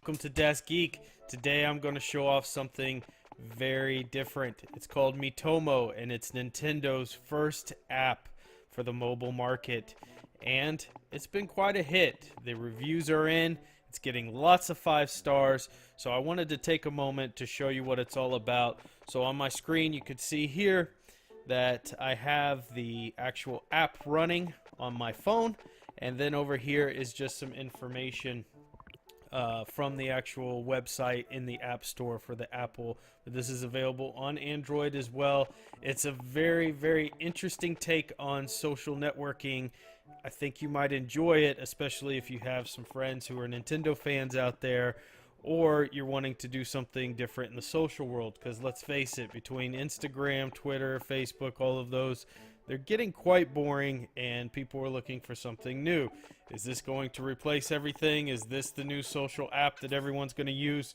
Welcome to Desk Geek. Today I'm going to show off something very different. It's called Miitomo, and it's Nintendo's first app for the mobile market. And it's been quite a hit. The reviews are in. It's getting lots of 5 stars. So I wanted to take a moment to show you what it's all about. So on my screen you could see here that I have the actual app running on my phone. And then over here is just some information from the actual website in the App Store for the Apple. But this is available on Android as well. It's a very, very interesting take on social networking. I think you might enjoy it, especially if you have some friends who are Nintendo fans out there, or you're wanting to do something different in the social world. Because let's face it, between Instagram, Twitter, Facebook, all of those, they're getting quite boring, and people are looking for something new. Is this going to replace everything? Is this the new social app that everyone's going to use?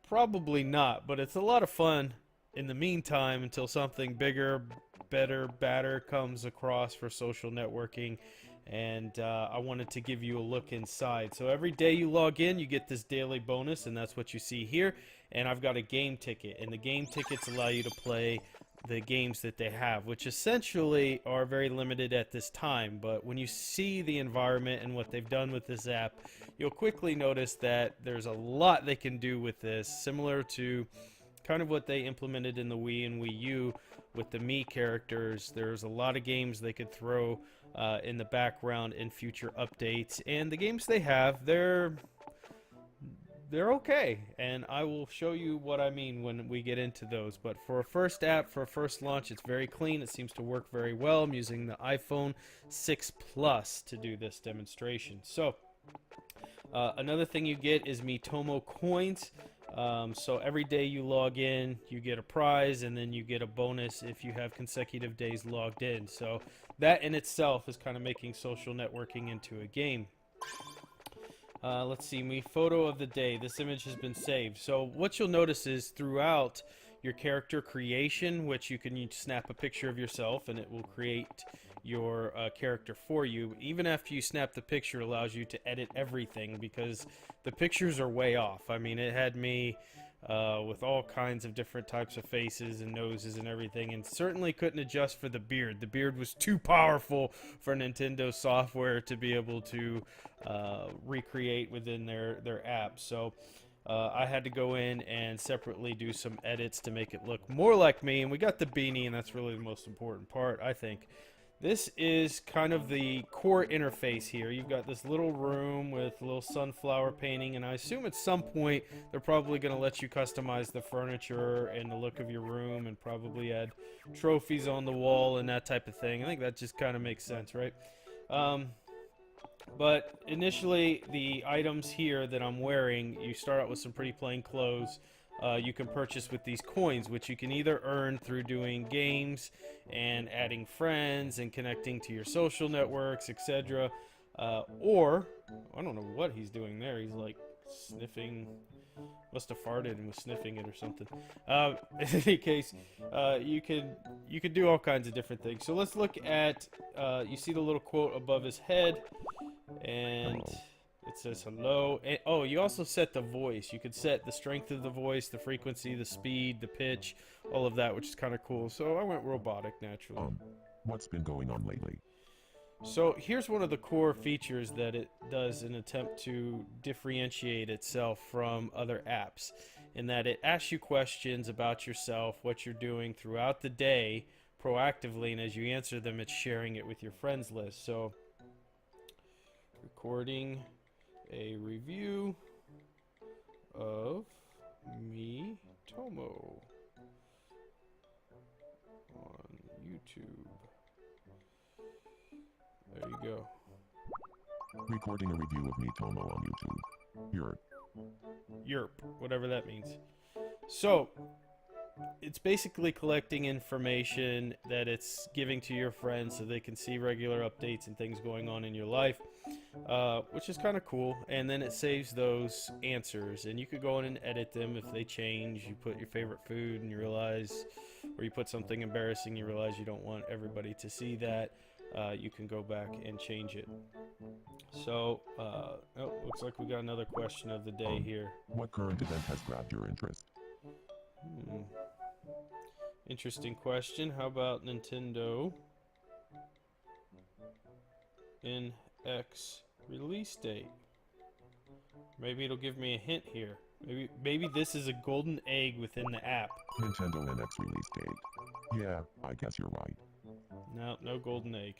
Probably not, but it's a lot of fun in the meantime until something bigger, better, badder comes across for social networking. And I wanted to give you a look inside. So every day you log in, you get this daily bonus, and that's what you see here. And I've got a game ticket, and the game tickets allow you to play the games that they have, which essentially are very limited at this time. But when you see the environment and what they've done with this app, you'll quickly notice that there's a lot they can do with this, similar to kind of what they implemented in the Wii and Wii U with the Mii characters. There's a lot of games they could throw in the background in future updates, and the games they have, they're okay, and I will show you what I mean when we get into those. But for a first app, for a first launch, it's very clean. It seems to work very well. I'm using the iPhone 6 Plus to do this demonstration. So another thing you get is Miitomo coins. So every day you log in, you get a prize, and then you get a bonus if you have consecutive days logged in. So that in itself is kind of making social networking into a game. Let's see, me photo of the day. This image has been saved. So what you'll notice is throughout your character creation, which you can snap a picture of yourself and it will create your character for you. Even after you snap the picture, it allows you to edit everything because the pictures are way off. I mean, it had me with all kinds of different types of faces and noses and everything, and certainly couldn't adjust for the beard. The beard was too powerful for Nintendo software to be able to recreate within their app. So I had to go in and separately do some edits to make it look more like me, and we got the beanie, and that's really the most important part, I think. This is kind of the core interface here. You've got this little room with a little sunflower painting, and I assume at some point they're probably going to let you customize the furniture and the look of your room and probably add trophies on the wall and that type of thing. I think that just kind of makes sense, right? But initially, the items here that I'm wearing, you start out with some pretty plain clothes. You can purchase with these coins, which you can either earn through doing games and adding friends and connecting to your social networks, etc. Or, I don't know what he's doing there. He's like sniffing, must have farted and was sniffing it or something. In any case, you could do all kinds of different things. So let's look at, you see the little quote above his head, and it says hello. And, oh, you also set the voice. You could set the strength of the voice, the frequency, the speed, the pitch, all of that, which is kind of cool. So I went robotic naturally. What's been going on lately? So here's one of the core features that it does in an attempt to differentiate itself from other apps, in that it asks you questions about yourself, what you're doing throughout the day proactively, and as you answer them, it's sharing it with your friends list. So recording a review of Miitomo on YouTube. There you go. Recording a review of Miitomo on YouTube. Yerp, whatever that means. So it's basically collecting information that it's giving to your friends so they can see regular updates and things going on in your life, which is kind of cool. And then it saves those answers, and you could go in and edit them if they change. You put your favorite food and you realize, or you put something embarrassing, you realize you don't want everybody to see that. you can go back and change it. So, oh, looks like we got another question of the day here. What current event has grabbed your interest? Hmm. Interesting question. How about Nintendo NX release date? Maybe it'll give me a hint here. Maybe this is a golden egg within the app. Nintendo NX release date. Yeah, I guess you're right. No, no golden egg.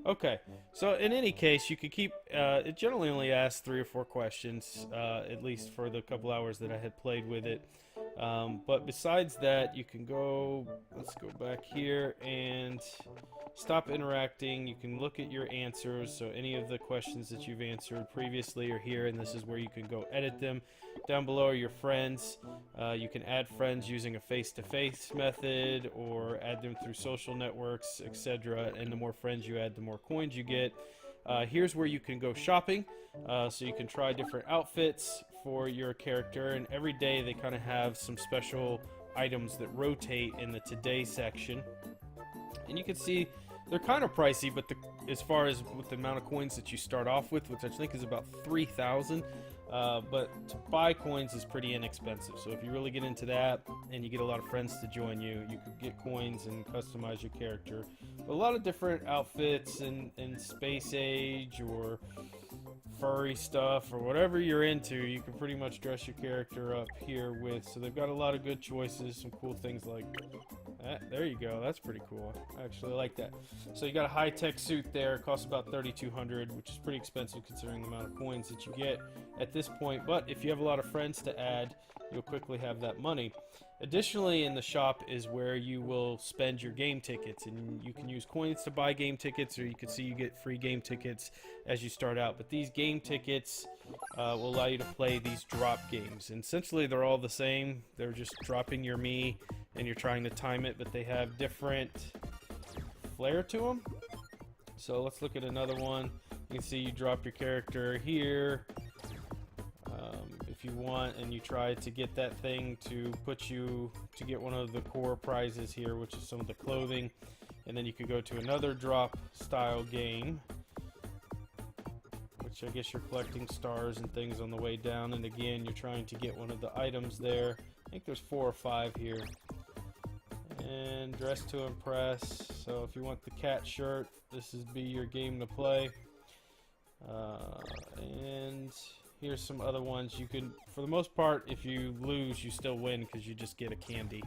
Okay, so in any case, you could keep. It generally only asks 3 or 4 questions, at least for the couple hours that I had played with it. But besides that, you can go. Let's go back here and stop interacting. You can look at your answers. So any of the questions that you've answered previously are here, and this is where you can go edit them. Down below are your friends. You can add friends using a face-to-face method or add them through social networks, etc. And the more friends you add, the more coins you get. Here's where you can go shopping. So you can try different outfits for your character, and every day they kind of have some special items that rotate in the today section. And you can see they're kind of pricey, but as far as with the amount of coins that you start off with, which I think is about 3,000, but to buy coins is pretty inexpensive. So if you really get into that and you get a lot of friends to join you, you could get coins and customize your character. But a lot of different outfits and space age or furry stuff or whatever you're into, you can pretty much dress your character up here with. So they've got a lot of good choices, some cool things like that. There you go, that's pretty cool. I actually like that. So you got a high-tech suit there, it costs about $3,200, which is pretty expensive considering the amount of coins that you get at this point. But if you have a lot of friends to add, you'll quickly have that money. Additionally, in the shop is where you will spend your game tickets, and you can use coins to buy game tickets, or you can see you get free game tickets as you start out. But these game tickets will allow you to play these drop games, and essentially they're all the same. They're just dropping your Mii, and you're trying to time it, but they have different flair to them. So let's look at another one. You can see you drop your character here. If you want, and you try to get that thing to put you to get one of the core prizes here, which is some of the clothing, and then you could go to another drop style game, which I guess you're collecting stars and things on the way down, and again you're trying to get one of the items there. I think there's 4 or 5 here. And dress to impress. So if you want the cat shirt, this is be your game to play. And here's some other ones. You can, for the most part, if you lose, you still win because you just get a candy.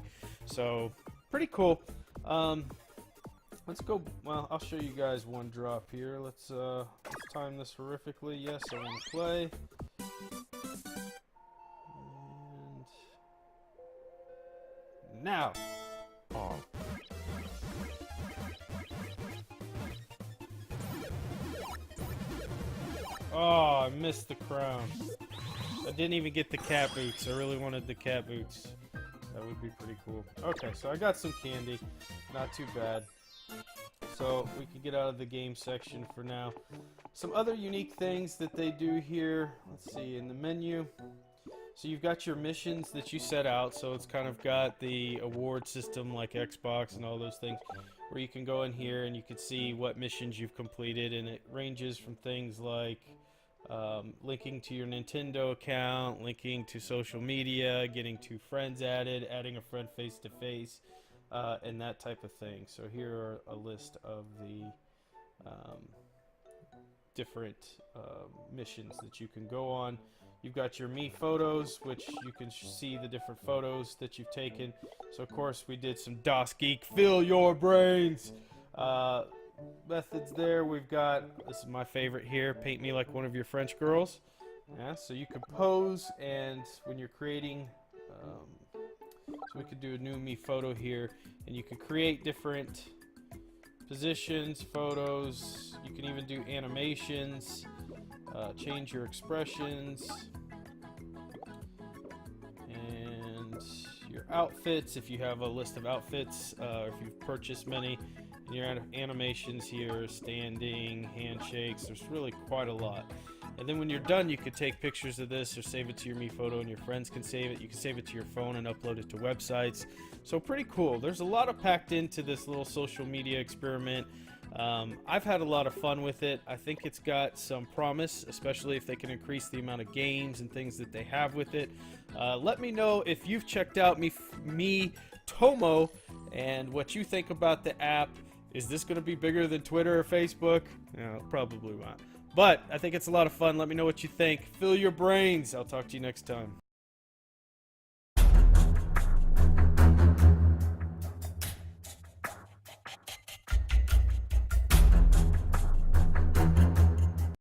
So, pretty cool. Let's go. Well, I'll show you guys one drop here. Let's time this horrifically. Yes, I want to play. And now. Oh, Oh, I missed the crown. I didn't even get the cat boots. I really wanted the cat boots. That would be pretty cool. Okay, so I got some candy. Not too bad. So we can get out of the game section for now. Some other unique things that they do here. Let's see, in the menu. So you've got your missions that you set out. So it's kind of got the award system like Xbox and all those things, where you can go in here and you can see what missions you've completed, and it ranges from things like linking to your Nintendo account, linking to social media, getting 2 friends added, adding a friend face to face, and that type of thing. So here are a list of the different missions that you can go on. You've got your Mii photos, which you can see the different photos that you've taken. So of course we did some DOS Geek, fill your brains methods there. We've got, this is my favorite here, paint me like one of your French girls. Yeah, so you can pose, and when you're creating, so we could do a new Mii photo here, and you can create different positions, photos. You can even do animations, change your expressions, and your outfits if you have a list of outfits, if you've purchased many. And your animations here, standing, handshakes, there's really quite a lot. And then when you're done, you could take pictures of this or save it to your Mii photo, and your friends can save it. You can save it to your phone and upload it to websites. So pretty cool. There's a lot of packed into this little social media experiment. I've had a lot of fun with it. I think it's got some promise, especially if they can increase the amount of games and things that they have with it. Let me know if you've checked out Me Tomo and what you think about the app. Is this going to be bigger than Twitter or Facebook? No, probably not. But I think it's a lot of fun. Let me know what you think. Fill your brains. I'll talk to you next time.